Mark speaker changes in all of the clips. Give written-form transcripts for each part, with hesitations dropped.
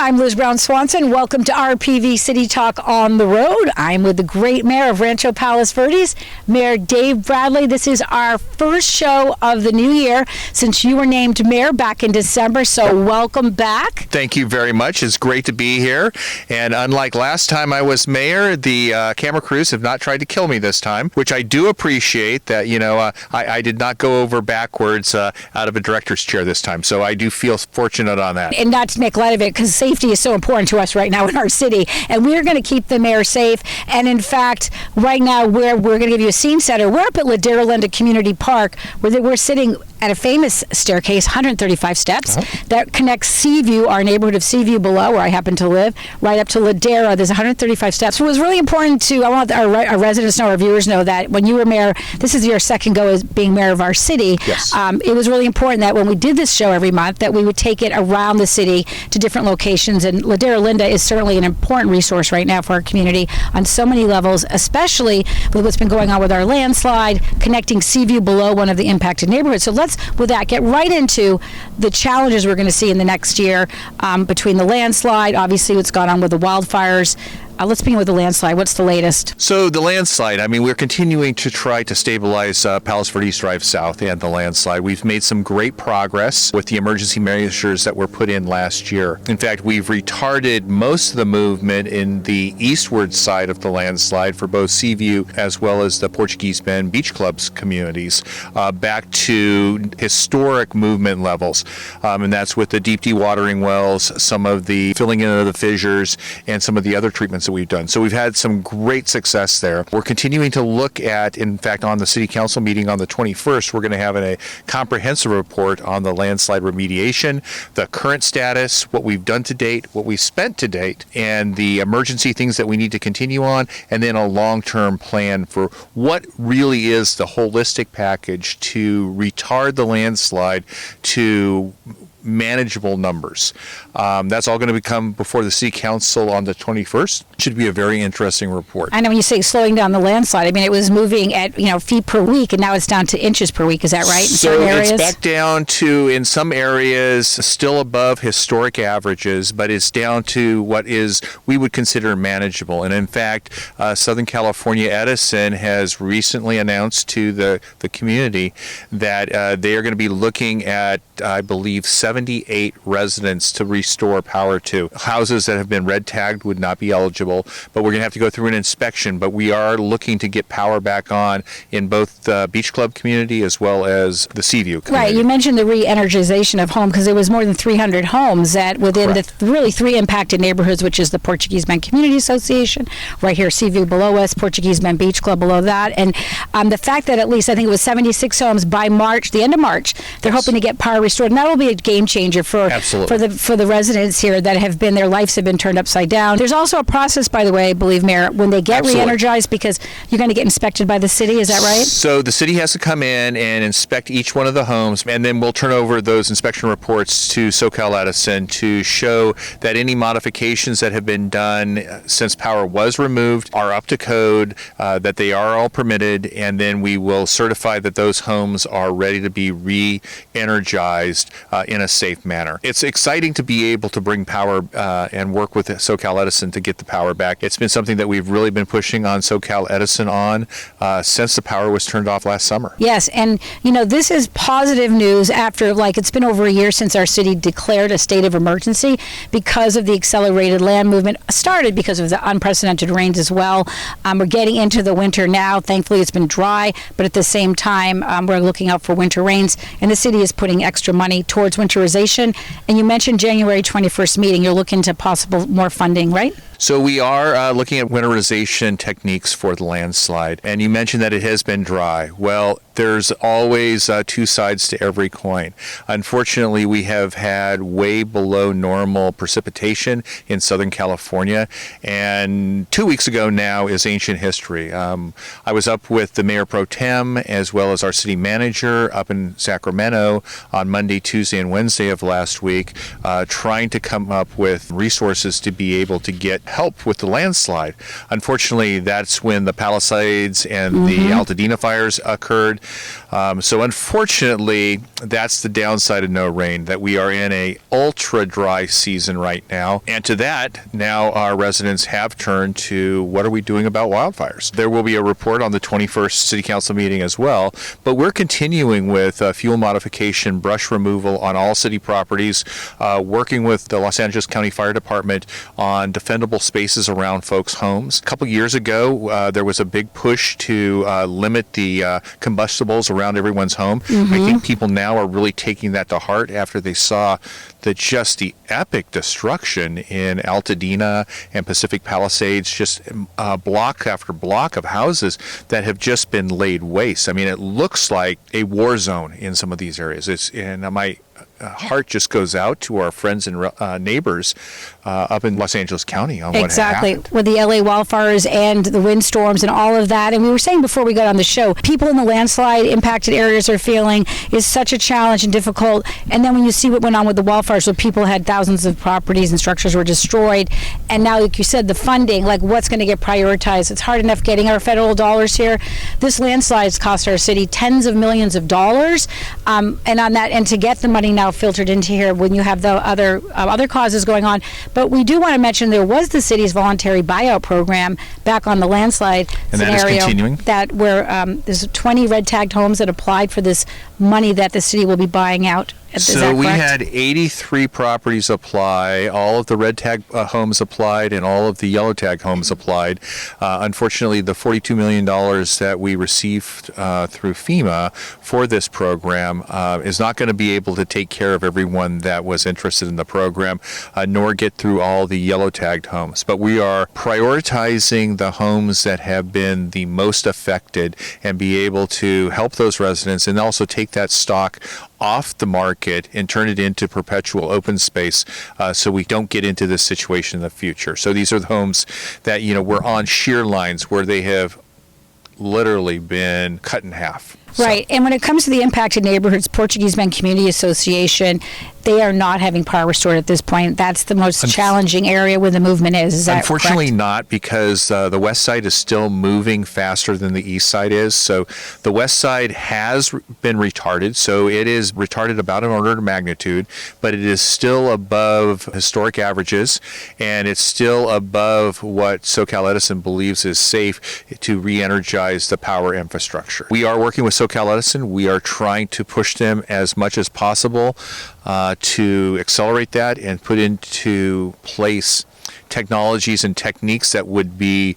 Speaker 1: I'm Liz Brown Swanson. Welcome to RPV City Talk on the Road. I'm with the great mayor of Rancho Palos Verdes, Mayor Dave Bradley. This is our first show of the new year since you were named mayor back in December, so welcome back.
Speaker 2: Thank you very much. It's great to be here. And unlike last time I was mayor, the camera crews have not tried to kill me this time, which I do appreciate that, I did not go over backwards out of a director's chair this time. So I do feel fortunate on that.
Speaker 1: And not to make light of it, because safety is so important to us right now in our city, and we're going to keep the mayor safe. And in fact, right now we're going to give you a scene setter. We're up at Ladera Linda Community Park, where we're sitting at a famous staircase, 135 steps, that connects Seaview, our neighborhood of Seaview below, where I happen to live, right up to Ladera. There's 135 steps. So it was really important I want our residents know, our viewers know, that when you were mayor, this is your second go as being mayor of our city.
Speaker 2: Yes.
Speaker 1: It was really important that when we did this show every month, that we would take it around the city to different locations. And Ladera Linda is certainly an important resource right now for our community on so many levels, especially with what's been going on with our landslide, connecting Seaview below, one of the impacted neighborhoods. So let's, with that, get right into the challenges we're going to see in the next year between the landslide, obviously what's gone on with the wildfires. Let's begin with the landslide. What's the latest?
Speaker 2: So the landslide, we're continuing to try to stabilize Palos Verdes Drive South and the landslide. We've made some great progress with the emergency measures that were put in last year. In fact, we've retarded most of the movement in the eastward side of the landslide for both Seaview as well as the Portuguese Bend Beach Club's communities back to historic movement levels. And that's with the deep dewatering wells, some of the filling in of the fissures, and some of the other treatments that we've done. So we've had some great success there. We're continuing to look at, in fact, on the City Council meeting on the 21st, we're going to have a comprehensive report on the landslide remediation, the current status, what we've done to date, what we've spent to date, and the emergency things that we need to continue on, and then a long-term plan for what really is the holistic package to retard the landslide to manageable numbers. That's all going to become before the City Council on the 21st. Should be a very interesting report.
Speaker 1: I know when you say slowing down the landslide, it was moving at feet per week, and now it's down to inches per week. Is that right?
Speaker 2: So it's back down to, in some areas, still above historic averages, but it's down to what we would consider manageable. And in fact, Southern California Edison has recently announced to the community that they are going to be looking at, I believe, 78 residents to restore power to. Houses that have been red tagged would not be eligible, but we're going to have to go through an inspection. But we are looking to get power back on in both the Beach Club community as well as the Seaview community.
Speaker 1: Right. You mentioned the re-energization of homes, because there was more than 300 homes that within Correct. The really three impacted neighborhoods, which is the Portuguese Bend Community Association, right here, Seaview below us, Portuguese Bend Beach Club below that. And the fact that at least, I think it was 76 homes by March, the end of March, they're hoping to get power restored. And that will be a game changer for the residents here that have been, their lives have been turned upside down. There's also a process, by the way, I believe, Mayor, when they get re-energized, because you're going to get inspected by the city. Is that right?
Speaker 2: So the city has to come in and inspect each one of the homes, and then we'll turn over those inspection reports to SoCal Edison to show that any modifications that have been done since power was removed are up to code, that they are all permitted, and then we will certify that those homes are ready to be re-energized in a safe manner. It's exciting to be able to bring power and work with SoCal Edison to get the power back. It's been something that we've really been pushing on SoCal Edison on since the power was turned off last summer.
Speaker 1: Yes, and this is positive news after, it's been over a year since our city declared a state of emergency because of the accelerated land movement, started because of the unprecedented rains as well. We're getting into the winter now. Thankfully, it's been dry, but at the same time, we're looking out for winter rains, and the city is putting extra money towards winterization. And you mentioned January 21st meeting. You're looking to possible more funding, right?
Speaker 2: So we are looking at winterization techniques for the landslide. And you mentioned that it has been dry. Well, there's always two sides to every coin. Unfortunately, we have had way below normal precipitation in Southern California. And 2 weeks ago now is ancient history. I was up with the Mayor Pro Tem as well as our city manager up in Sacramento on Monday, Tuesday, and Wednesday of last week, trying to come up with resources to be able to get help with the landslide. Unfortunately, that's when the Palisades and the Altadena fires occurred. So unfortunately, that's the downside of no rain, that we are in a ultra dry season right now. And to that, now our residents have turned to what are we doing about wildfires? There will be a report on the 21st City Council meeting as well, but we're continuing with fuel modification, brush removal on all city properties, working with the Los Angeles County Fire Department on defendable spaces around folks' homes. A couple years ago, there was a big push to limit the combustibles around everyone's home. I think people now are really taking that to heart after they saw the epic destruction in Altadena and Pacific Palisades, just block after block of houses that have just been laid waste. I mean, it looks like a war zone in some of these areas. My heart just goes out to our friends and neighbors up in Los Angeles County on what happened.
Speaker 1: With the LA wildfires and the windstorms and all of that. And we were saying before we got on the show, people in the landslide impacted areas are feeling is such a challenge and difficult. And then when you see what went on with the wildfires, where people had thousands of properties and structures were destroyed, and now, like you said, the funding, like what's going to get prioritized? It's hard enough getting our federal dollars here. This landslide's cost our city tens of millions of dollars, and on that, and to get the money now filtered into here when you have the other causes going on. But we do want to mention there was the city's voluntary buyout program back on the landslide
Speaker 2: and
Speaker 1: scenario.
Speaker 2: That is continuing.
Speaker 1: That where there's 20 red tagged homes that applied for this money that the city will be buying out.
Speaker 2: So we had 83 properties apply. All of the red tag homes applied, and all of the yellow tag homes applied. Unfortunately, the $42 million that we received through FEMA for this program is not going to be able to take care of everyone that was interested in the program, nor get through all the yellow tagged homes. But we are prioritizing the homes that have been the most affected and be able to help those residents, and also take that stock off the market and turn it into perpetual open space, so we don't get into this situation in the future. So these are the homes that, were on shear lines where they have literally been cut in half.
Speaker 1: Right. And when it comes to the impacted neighborhoods, Portuguese Bend Community Association, they are not having power restored at this point. That's the most challenging area where the movement is. Is that
Speaker 2: Unfortunately
Speaker 1: correct?
Speaker 2: Not, because the west side is still moving faster than the east side is. So the west side has been retarded. So it is retarded about an order of magnitude, but it is still above historic averages, and it's still above what SoCal Edison believes is safe to re-energize the power infrastructure. We are working with SoCal Edison. We are trying to push them as much as possible to accelerate that and put into place technologies and techniques that would be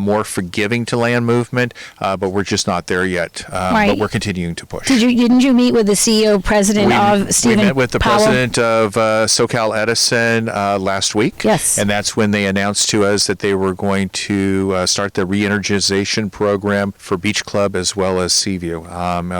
Speaker 2: more forgiving to land movement, but we're just not there yet.
Speaker 1: Right.
Speaker 2: But we're continuing to push.
Speaker 1: Didn't you meet with the CEO, president of Stephen
Speaker 2: We met with the
Speaker 1: Powell?
Speaker 2: president of SoCal Edison last week.
Speaker 1: Yes.
Speaker 2: And that's when they announced to us that they were going to start the re-energization program for Beach Club as well as Seaview.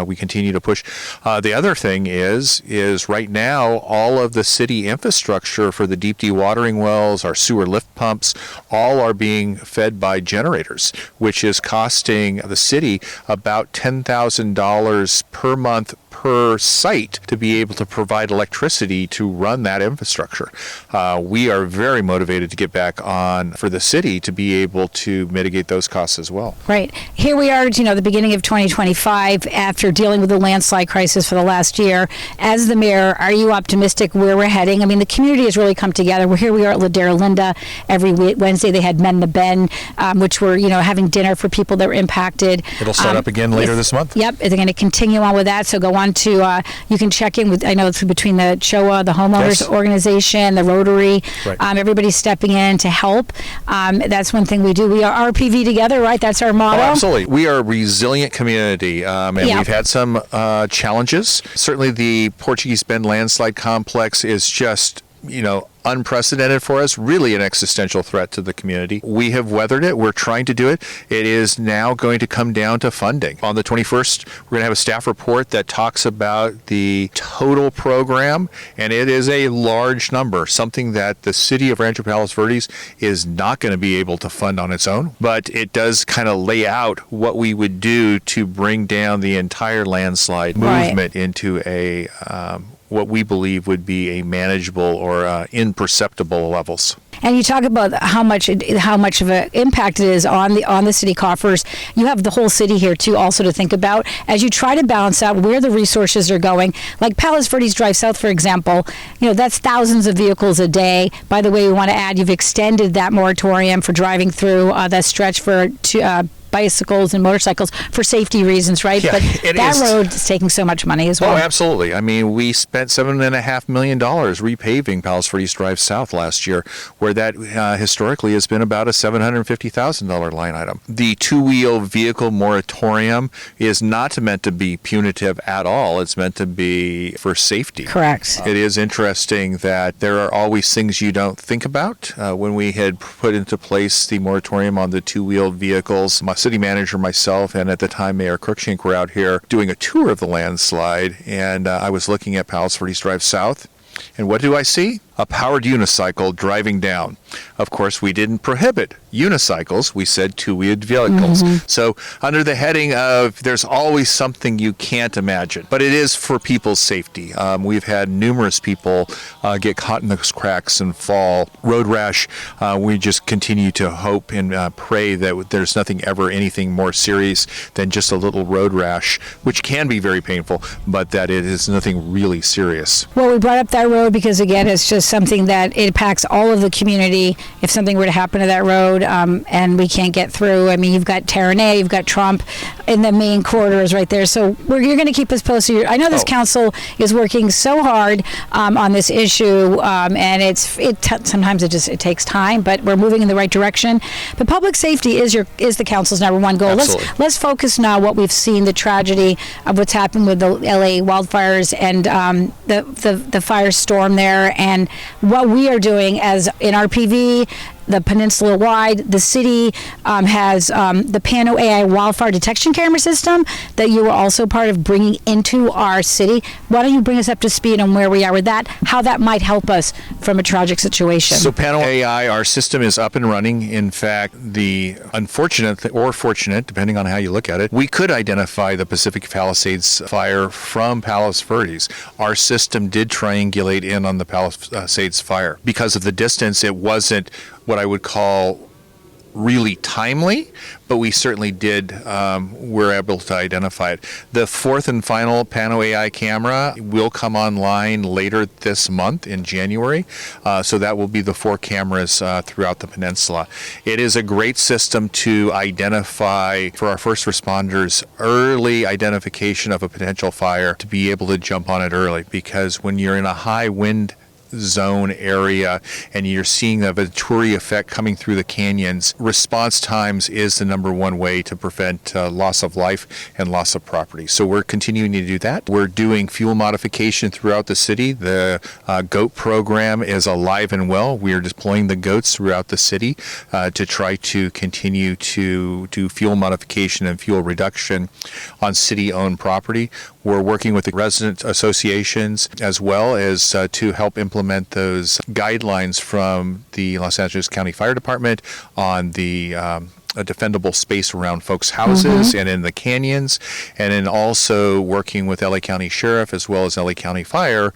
Speaker 2: We continue to push. The other thing is right now, all of the city infrastructure for the deep dewatering wells, our sewer lift pumps, all are being fed by generators, which is costing the city about $10,000 per month per site to be able to provide electricity to run that infrastructure. We are very motivated to get back on for the city to be able to mitigate those costs as well.
Speaker 1: Right. Here we are, the beginning of 2025, after dealing with the landslide crisis for the last year. As the mayor, are you optimistic where we're heading? I mean, the community has really come together. Here we are at Ladera Linda. Every Wednesday they had Mend the Bend, which were, having dinner for people that were impacted.
Speaker 2: It'll start up again later this month.
Speaker 1: Yep. They're going to continue on with that. So go on to, you can check in with, I know it's between the CHOA, the homeowners organization, the Rotary,
Speaker 2: right.
Speaker 1: Everybody's stepping in to help. That's one thing we do. We are RPV together, right? That's our motto.
Speaker 2: Oh, absolutely. We are a resilient community, and we've had some challenges. Certainly the Portuguese Bend landslide complex is just, unprecedented for us, really an existential threat to the community. We have weathered it. We're trying to do it. It is now going to come down to funding. On the 21st, we're going to have a staff report that talks about the total program, and it is a large number, something that the city of Rancho Palos Verdes is not going to be able to fund on its own, but it does kind of lay out what we would do to bring down the entire landslide movement into a what we believe would be a manageable or imperceptible levels.
Speaker 1: And you talk about how much of an impact it is on the city coffers. You have the whole city here too, also to think about as you try to balance out where the resources are going. Like Palos Verdes Drive South, for example, that's thousands of vehicles a day. By the way, we want to add you've extended that moratorium for driving through that stretch for bicycles and motorcycles for safety reasons, right?
Speaker 2: Yeah,
Speaker 1: but that road is taking so much money as well.
Speaker 2: Oh, absolutely. I mean, we spent $7.5 million repaving Palos Verdes Drive South last year, where that historically has been about a $750,000 line item. The two-wheel vehicle moratorium is not meant to be punitive at all. It's meant to be for safety.
Speaker 1: Correct.
Speaker 2: It is interesting that there are always things you don't think about. When we had put into place the moratorium on the two-wheel vehicles, my city manager, myself, and at the time Mayor Cruikshank were out here doing a tour of the landslide, and I was looking at Palos Verdes Drive South, and what do I see? A powered unicycle driving down. Of course, we didn't prohibit unicycles. We said two-wheeled vehicles.
Speaker 1: Mm-hmm.
Speaker 2: So under the heading of there's always something you can't imagine, but it is for people's safety. We've had numerous people get caught in the cracks and fall. Road rash, we just continue to hope and pray that there's anything more serious than just a little road rash, which can be very painful, but that it is nothing really serious.
Speaker 1: Well, we brought up that road because, again, it's just something that impacts all of the community. If something were to happen to that road and we can't get through, I mean, you've got Terranay, you've got Trump in the main corridors right there. So you're going to keep us posted. I know this council is working so hard on this issue, and sometimes it takes time, but we're moving in the right direction. But public safety is the council's number one goal.
Speaker 2: Absolutely.
Speaker 1: Let's focus now what we've seen, the tragedy of what's happened with the LA wildfires and the firestorm there, and what we are doing as in RPV, the peninsula-wide. The city has the Pano AI wildfire detection camera system that you were also part of bringing into our city. Why don't you bring us up to speed on where we are with that, how that might help us from a tragic situation?
Speaker 2: So Pano AI, our system is up and running. In fact, the unfortunate or fortunate, depending on how you look at it, we could identify the Pacific Palisades fire from Palos Verdes. Our system did triangulate in on the Palisades fire. Because of the distance, it wasn't what I would call really timely, but we certainly were able to identify it. The fourth and final Pano AI camera will come online later this month in January, so that will be the 4 cameras throughout the peninsula. It is a great system to identify, for our first responders, early identification of a potential fire, to be able to jump on it early, because when you're in a high wind zone area and you're seeing the Venturi effect coming through the canyons, response times is the number one way to prevent loss of life and loss of property. So we're continuing to do that. We're doing fuel modification throughout the city. The GOAT program is alive and well. We are deploying the GOATs throughout the city to try to continue to do fuel modification and fuel reduction on city-owned property. We're working with the resident associations as well as to help implement those guidelines from the Los Angeles County Fire Department on the a defendable space around folks' houses and in the canyons, and then also working with LA County Sheriff as well as LA County Fire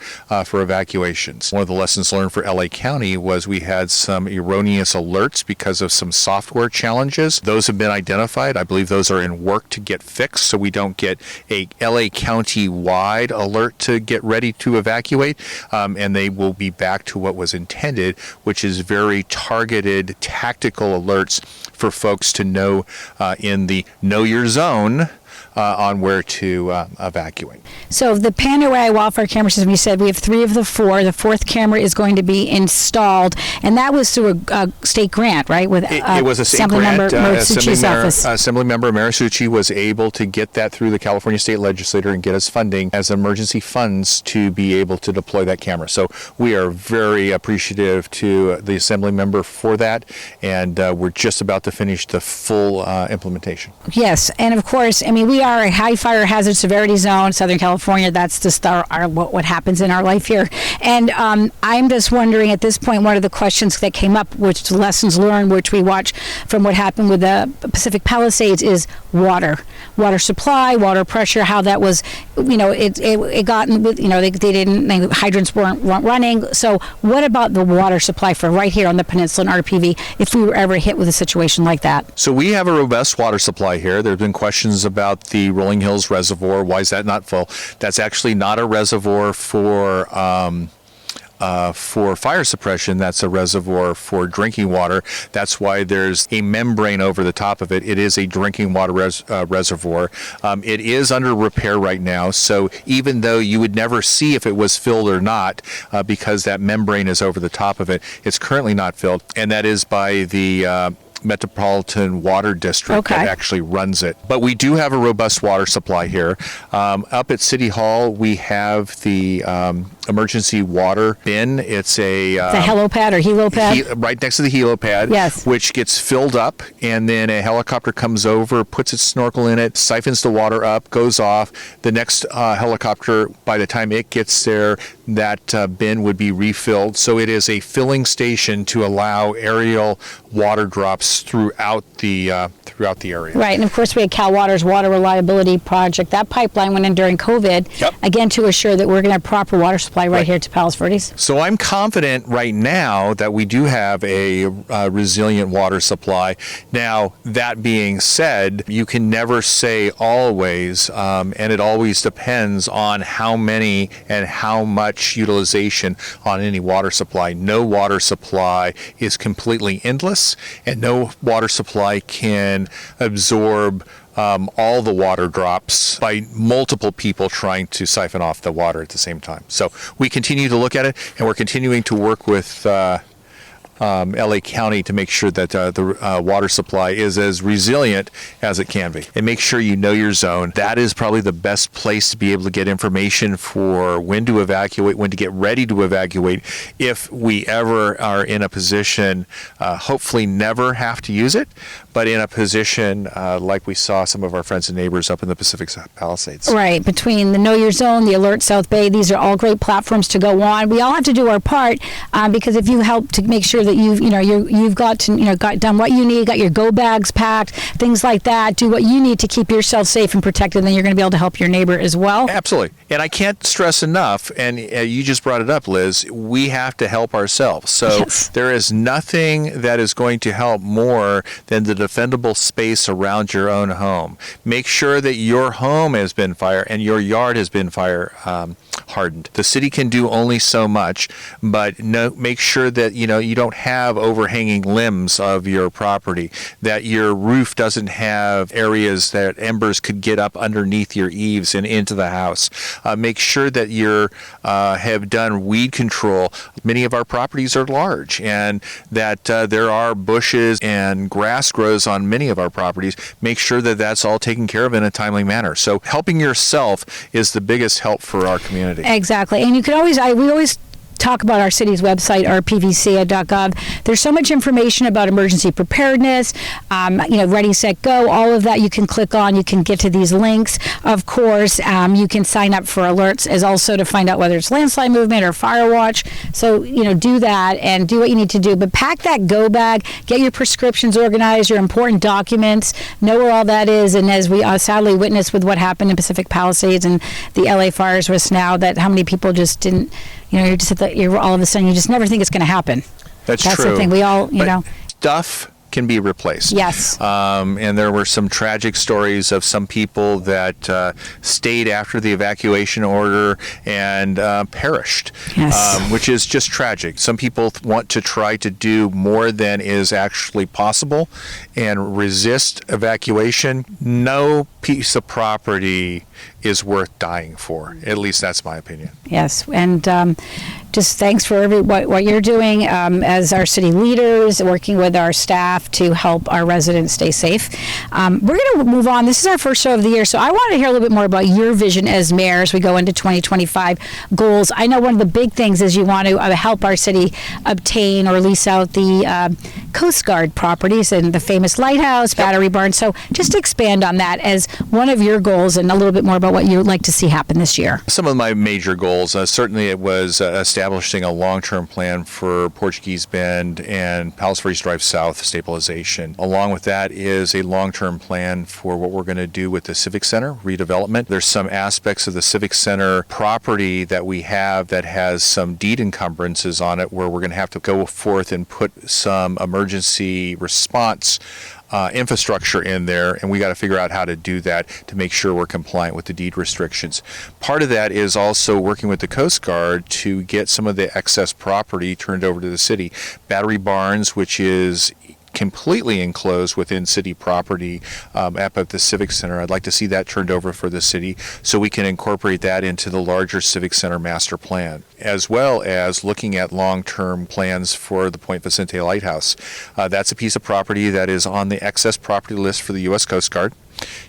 Speaker 2: for evacuations. One of the lessons learned for LA County was we had some erroneous alerts because of some software challenges. Those have been identified. I believe those are in work to get fixed so we don't get a LA County-wide alert to get ready to evacuate, and they will be back to what was intended, which is very targeted tactical alerts for folks to know in the know your zone on where to evacuate.
Speaker 1: So the Pano AI wildfire camera system, you said we have 3 of the 4. The 4th camera is going to be installed, and that was through a state grant, right? With
Speaker 2: it was a state grant. Assemblymember Marisucci was able to get that through the California State Legislature and get us funding as emergency funds to be able to deploy that camera. So we are very appreciative to the assembly member for that, and we're just about to finish the full implementation.
Speaker 1: Yes, and of course, I mean, we are a high fire hazard severity zone, Southern California. That's just what happens in our life here. And I'm just wondering at this point, one of the questions that came up, which lessons learned, which we watch from what happened with the Pacific Palisades, is water supply, water pressure, how that was, it got with, hydrants weren't running. So what about the water supply for right here on the peninsula in RPV if we were ever hit with a situation like that?
Speaker 2: So we have a robust water supply here. There have been questions about the Rolling Hills Reservoir. Why is that not full? That's actually not a reservoir for fire suppression. That's a reservoir for drinking water. That's why there's a membrane over the top of it. It is a drinking water reservoir. It is under repair right now, so even though you would never see if it was filled or not, because that membrane is over the top of it, it's currently not filled, and that is by the Metropolitan Water District that actually runs it. But we do have a robust water supply here. Up at City Hall, we have the emergency water bin. It's a helipad or helipad? Right next to the helipad,
Speaker 1: yes,
Speaker 2: which gets filled up, and then a helicopter comes over, puts its snorkel in it, siphons the water up, goes off. The next helicopter, by the time it gets there, that bin would be refilled. So it is a filling station to allow aerial water drops throughout the area.
Speaker 1: Right, and of course we had Cal Water's water reliability project. That pipeline went in during COVID, again to assure that we're going to have proper water supply right here to Palos Verdes.
Speaker 2: So I'm confident right now that we do have a resilient water supply. Now, that being said, you can never say always, and it always depends on how many and how much utilization on any water supply. No water supply is completely endless, and no water supply can absorb all the water drops by multiple people trying to siphon off the water at the same time. So we continue to look at it, and we're continuing to work with LA County to make sure that the water supply is as resilient as it can be. And make sure you know your zone. That is probably the best place to be able to get information for when to evacuate, when to get ready to evacuate, if we ever are in a position, hopefully never have to use it, but in a position like we saw some of our friends and neighbors up in the Pacific Palisades.
Speaker 1: Right, between the Know Your Zone, the Alert South Bay, these are all great platforms to go on. We all have to do our part because if you help to make sure that you've got done what you need, got your go bags packed, things like that, do what you need to keep yourself safe and protected, then you're going to be able to help your neighbor as well.
Speaker 2: Absolutely. And I can't stress enough, and you just brought it up, Liz, we have to help ourselves. So there is nothing that is going to help more than the defendable space around your own home. Make sure that your home has been fire and your yard has been fire hardened. The city can do only so much, but make sure that you don't have overhanging limbs of your property, that your roof doesn't have areas that embers could get up underneath your eaves and into the house. Make sure that you have done weed control. Many of our properties are large, and that there are bushes and grass grows on many of our properties. Make sure that that's all taken care of in a timely manner. So helping yourself is the biggest help for our community.
Speaker 1: Exactly. And you can always, we always talk about our city's website, rpvc.gov. There's so much information about emergency preparedness, ready, set, go, all of that you can click on. You can get to these links. Of course, you can sign up for alerts as also to find out whether it's landslide movement or fire watch. So, do that and do what you need to do. But pack that go bag, get your prescriptions organized, your important documents, know where all that is. And as we sadly witnessed with what happened in Pacific Palisades and the LA fires was now, that how many people just didn't, you're just you're all of a sudden you just never think it's going to happen.
Speaker 2: That's
Speaker 1: true. That's the thing. We all,
Speaker 2: stuff can be replaced.
Speaker 1: Yes.
Speaker 2: And there were some tragic stories of some people that stayed after the evacuation order and perished, which is just tragic. Some people want to try to do more than is actually possible and resist evacuation. No piece of property is worth dying for. At least that's my opinion.
Speaker 1: Yes, and just thanks for what you're doing as our city leaders, working with our staff to help our residents stay safe. We're going to move on. This is our first show of the year, so I want to hear a little bit more about your vision as mayor as we go into 2025 goals. I know one of the big things is you want to help our city obtain or lease out the Coast Guard properties and the famous lighthouse, Battery Barn. So just expand on that as one of your goals and a little bit more about what you would like to see happen this year.
Speaker 2: Some of my major goals, certainly it was establishing a long-term plan for Portuguese Bend and Palos Verdes Drive South stabilization. Along with that is a long-term plan for what we're going to do with the Civic Center redevelopment. There's some aspects of the Civic Center property that we have that has some deed encumbrances on it where we're going to have to go forth and put some emergency response infrastructure in there, and we got to figure out how to do that to make sure we're compliant with the deed restrictions. Part of that is also working with the Coast Guard to get some of the excess property turned over to the city. Battery Barns, which is completely enclosed within city property up at the Civic Center. I'd like to see that turned over for the city so we can incorporate that into the larger Civic Center master plan, as well as looking at long-term plans for the Point Vicente Lighthouse. That's a piece of property that is on the excess property list for the U.S. Coast Guard.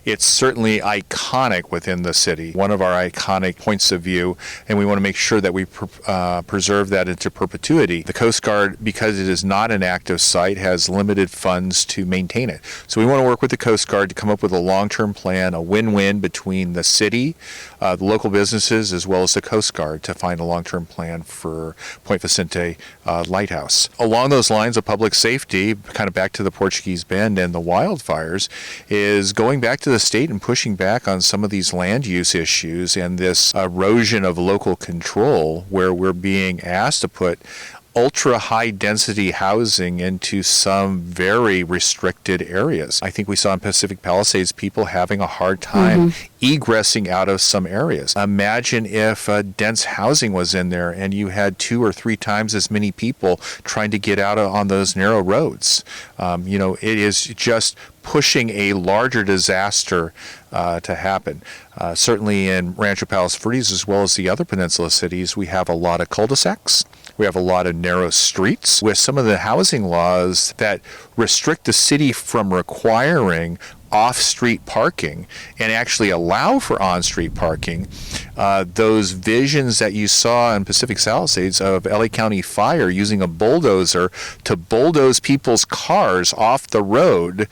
Speaker 2: It's certainly iconic within the city, one of our iconic points of view, and we want to make sure that we preserve that into perpetuity. The Coast Guard, because it is not an active site, has limited funds to maintain it. So we want to work with the Coast Guard to come up with a long-term plan, a win-win between the city, the local businesses, as well as the Coast Guard to find a long-term plan for Point Vicente Lighthouse. Along those lines of public safety, kind of back to the Portuguese Bend and the wildfires, is going back to the state and pushing back on some of these land use issues and this erosion of local control where we're being asked to put ultra high density housing into some very restricted areas. I think we saw in Pacific Palisades people having a hard time egressing out of some areas. Imagine if dense housing was in there and you had 2 or 3 times as many people trying to get out on those narrow roads. It is just pushing a larger disaster to happen. Certainly in Rancho Palos Verdes, as well as the other peninsula cities, we have a lot of cul-de-sacs. We have a lot of narrow streets with some of the housing laws that restrict the city from requiring off-street parking and actually allow for on-street parking. Those visions that you saw in Pacific Palisades of LA County Fire using a bulldozer to bulldoze people's cars off the road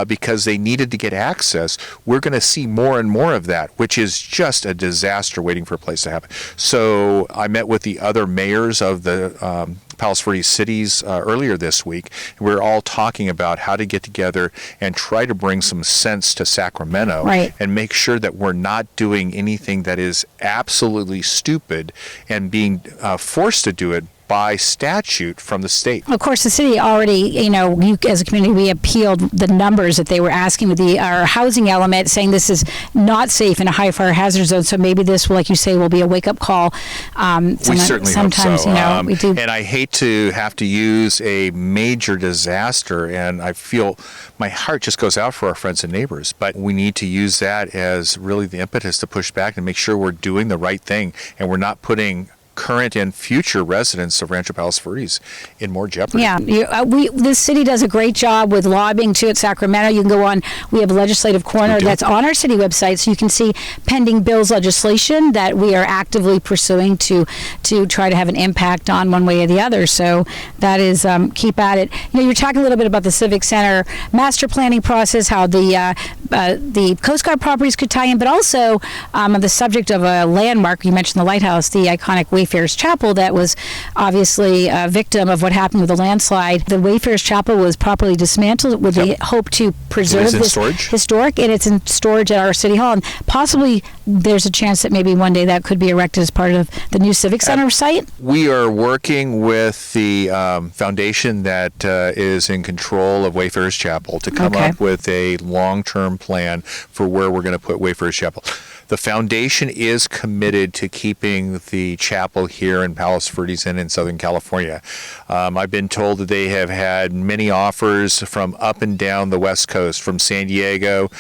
Speaker 2: because they needed to get access, we're going to see more and more of that, which is just a disaster waiting for a place to happen. So I met with the other mayors of the Palos Verdes cities earlier this week. We're all talking about how to get together and try to bring some sense to Sacramento and make sure that we're not doing anything that is absolutely stupid and being forced to do it by statute from the state.
Speaker 1: Of course, the city already, you as a community, we appealed the numbers that they were asking with our housing element, saying this is not safe in a high fire hazard zone. So maybe this, like you say, will be a wake-up call.
Speaker 2: We certainly
Speaker 1: sometimes,
Speaker 2: hope so.
Speaker 1: We do.
Speaker 2: And I hate to have to use a major disaster, and I feel my heart just goes out for our friends and neighbors. But we need to use that as really the impetus to push back and make sure we're doing the right thing and we're not putting current and future residents of Rancho Palos Verdes in more jeopardy.
Speaker 1: Yeah, this city does a great job with lobbying too at Sacramento. You can go on, we have a legislative corner that's on our city website, so you can see pending bills legislation that we are actively pursuing to try to have an impact on one way or the other. So that is, keep at it. You're talking a little bit about the Civic Center master planning process, how the Coast Guard properties could tie in, but also on the subject of a landmark, you mentioned the lighthouse, the iconic Wayfarers Chapel that was obviously a victim of what happened with the landslide. The Wayfarers Chapel was properly dismantled with the hope to preserve this historic, and it's in storage at our City Hall. And possibly there's a chance that maybe one day that could be erected as part of the new Civic Center site.
Speaker 2: We are working with the foundation that is in control of Wayfarers Chapel to come up with a long-term long-term plan for where we're going to put Wayfarers Chapel. The foundation is committed to keeping the chapel here in Palos Verdes and in Southern California. I've been told that they have had many offers from up and down the West Coast, from San Diego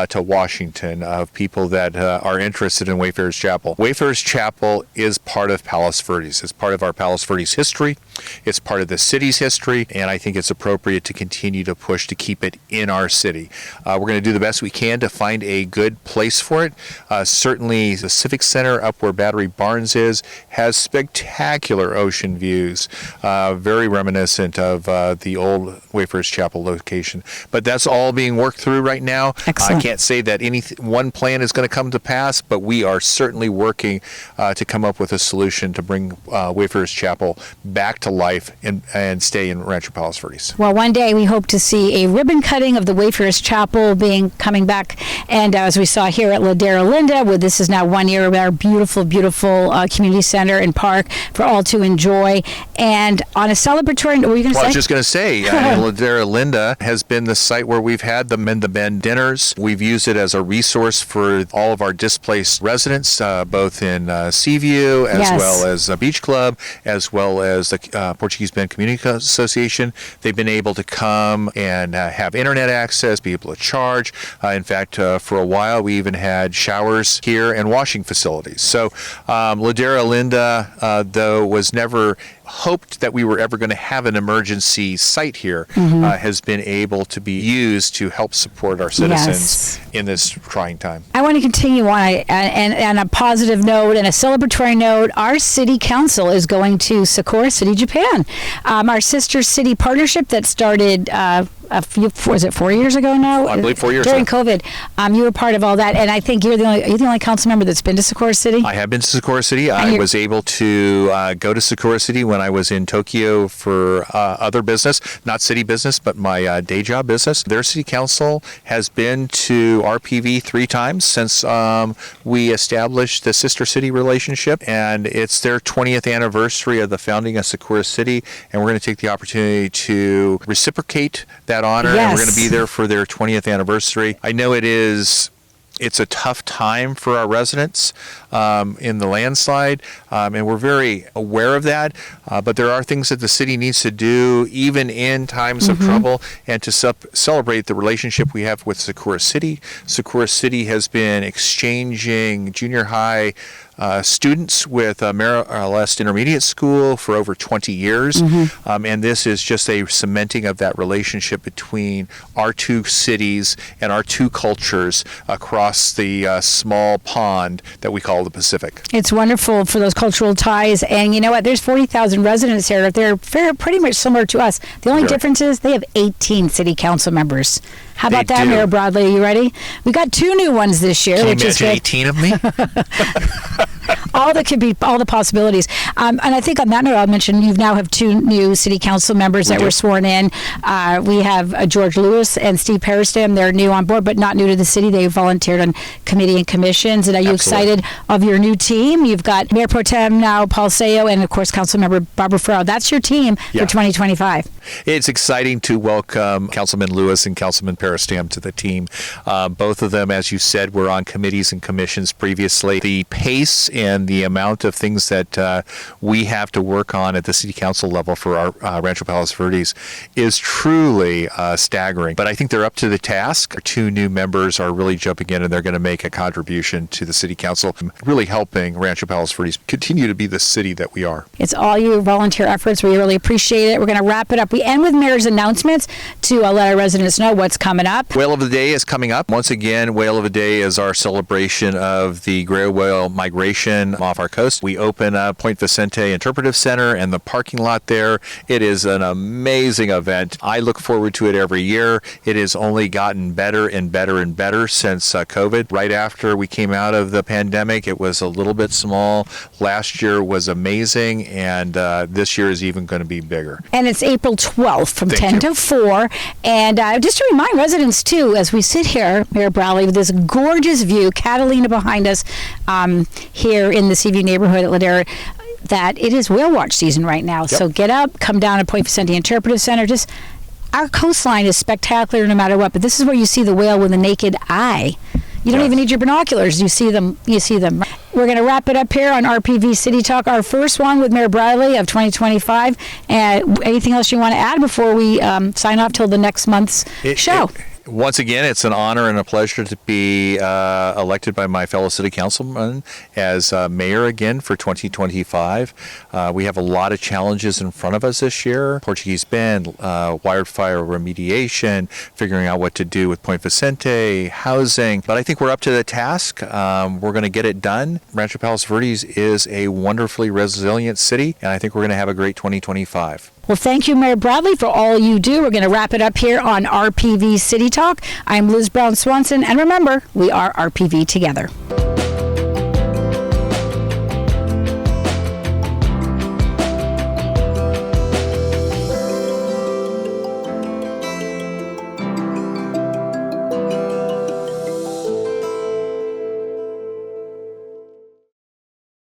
Speaker 2: to Washington, of people that are interested in Wayfarers Chapel. Wayfarers Chapel is part of Palos Verdes. It's part of our Palos Verdes history. It's part of the city's history, and I think it's appropriate to continue to push to keep it in our city. We're going to do the best we can to find a good place for it. Certainly, the Civic Center up where Battery Barnes is has spectacular ocean views, very reminiscent of the old Wayfarers Chapel location. But that's all being worked through right now.
Speaker 1: Excellent.
Speaker 2: I can't say that one plan is going to come to pass, but we are certainly working to come up with a solution to bring Wayfarers Chapel back to life and stay in Rancho Palos Verdes.
Speaker 1: Well, one day we hope to see a ribbon cutting of the Wayfarers Chapel coming back. And as we saw here at Ladera Linda, where this is now 1 year of our beautiful, beautiful community center and park for all to enjoy. And on a celebratory, what were you going to say?
Speaker 2: I was just going to say, Ladera Linda has been the site where we've had the Mend the Bend dinners. We've used it as a resource for all of our displaced residents, both in Seaview, as well as Beach Club, as well as the Portuguese Bend Community Association. They've been able to come and have internet access, be able to charge. In fact, for a while, we even had showers here and washing facilities. So Ladera Linda, though, was never hoped that we were ever going to have an emergency site here, has been able to be used to help support our citizens in this trying time.
Speaker 1: I want to continue on and a positive note and a celebratory note. Our city council is going to Sakura City, Japan. Our sister city partnership that started was it 4 years ago now?
Speaker 2: I believe 4 years
Speaker 1: during
Speaker 2: ago.
Speaker 1: COVID. You were part of all that, and I think you're the only council member that's been to Sakura City.
Speaker 2: I have been to Sakura City. I was able to go to Sakura City when I was in Tokyo for other business, not city business, but my day job business. Their city council has been to RPV 3 times since we established the sister city relationship, and it's their 20th anniversary of the founding of Sakura City, and we're going to take the opportunity to reciprocate that honor, and we're going to be there for their 20th anniversary. I know it's a tough time for our residents in the landslide, and we're very aware of that, but there are things that the city needs to do even in times of trouble, and to celebrate the relationship we have with Sakura City. Sakura City has been exchanging junior high students with Merrill West Intermediate School for over 20 years, and this is just a cementing of that relationship between our two cities and our two cultures across the small pond that we call the Pacific.
Speaker 1: It's wonderful for those cultural ties, and you know what? There's 40,000 residents here. They're pretty much similar to us. The only difference is they have 18 city council members. How about that, Mayor Broadley? Are you ready? We got 2 new ones this year.
Speaker 2: Can you
Speaker 1: which
Speaker 2: imagine
Speaker 1: is
Speaker 2: 18 of me?
Speaker 1: all the possibilities. And I think on that note, I'll mention you now have 2 new city council members that were sworn in. We have George Lewis and Steve Peristam. They're new on board, but not new to the city. They volunteered on committee and commissions. And are you excited of your new team? You've got Mayor Pro Tem now, Paul Sayo, and of course, Council Member Barbara Farrell. That's your team for 2025.
Speaker 2: It's exciting to welcome Councilman Lewis and Councilman Peristam to the team. Both of them, as you said, were on committees and commissions previously. The pace and the amount of things that we have to work on at the city council level for our Rancho Palos Verdes is truly staggering. But I think they're up to the task. Our 2 new members are really jumping in, and they're going to make a contribution to the city council, really helping Rancho Palos Verdes continue to be the city that we are.
Speaker 1: It's all your volunteer efforts. We really appreciate it. We're going to wrap it up. We end with Mayor's announcements to let our residents know what's coming up.
Speaker 2: Whale of the Day is coming up. Once again, Whale of the Day is our celebration of the gray whale migration off our coast. We open Point Vicente Interpretive Center and the parking lot there. It is an amazing event. I look forward to it every year. It has only gotten better and better and better since COVID. Right after we came out of the pandemic, it was a little bit small. Last year was amazing, and this year is even going to be bigger.
Speaker 1: And it's April 12th from 10 to 4. And just to remind residents, too, as we sit here, Mayor Browley, with this gorgeous view, Catalina behind us here in the Seaview neighborhood at Ladera, that it is whale watch season right now. So get up, come down to Point Vicente Interpretive Center, just our coastline is spectacular no matter what, but this is where you see the whale with the naked eye. You don't even need your binoculars. You see them. We're going to wrap it up here on RPV City Talk, our first one with Mayor Bradley of 2025. And anything else you want to add before we sign off till the next month's show?
Speaker 2: Once again, it's an honor and a pleasure to be elected by my fellow city councilman as mayor again for 2025. We have a lot of challenges in front of us this year. Portuguese Bend, wildfire remediation, figuring out what to do with Point Vicente, housing. But I think we're up to the task. We're going to get it done. Rancho Palos Verdes is a wonderfully resilient city, and I think we're going to have a great 2025.
Speaker 1: Well, thank you, Mayor Bradley, for all you do. We're going to wrap it up here on RPV City Talk. I'm Liz Brown Swanson, and remember, we are RPV together.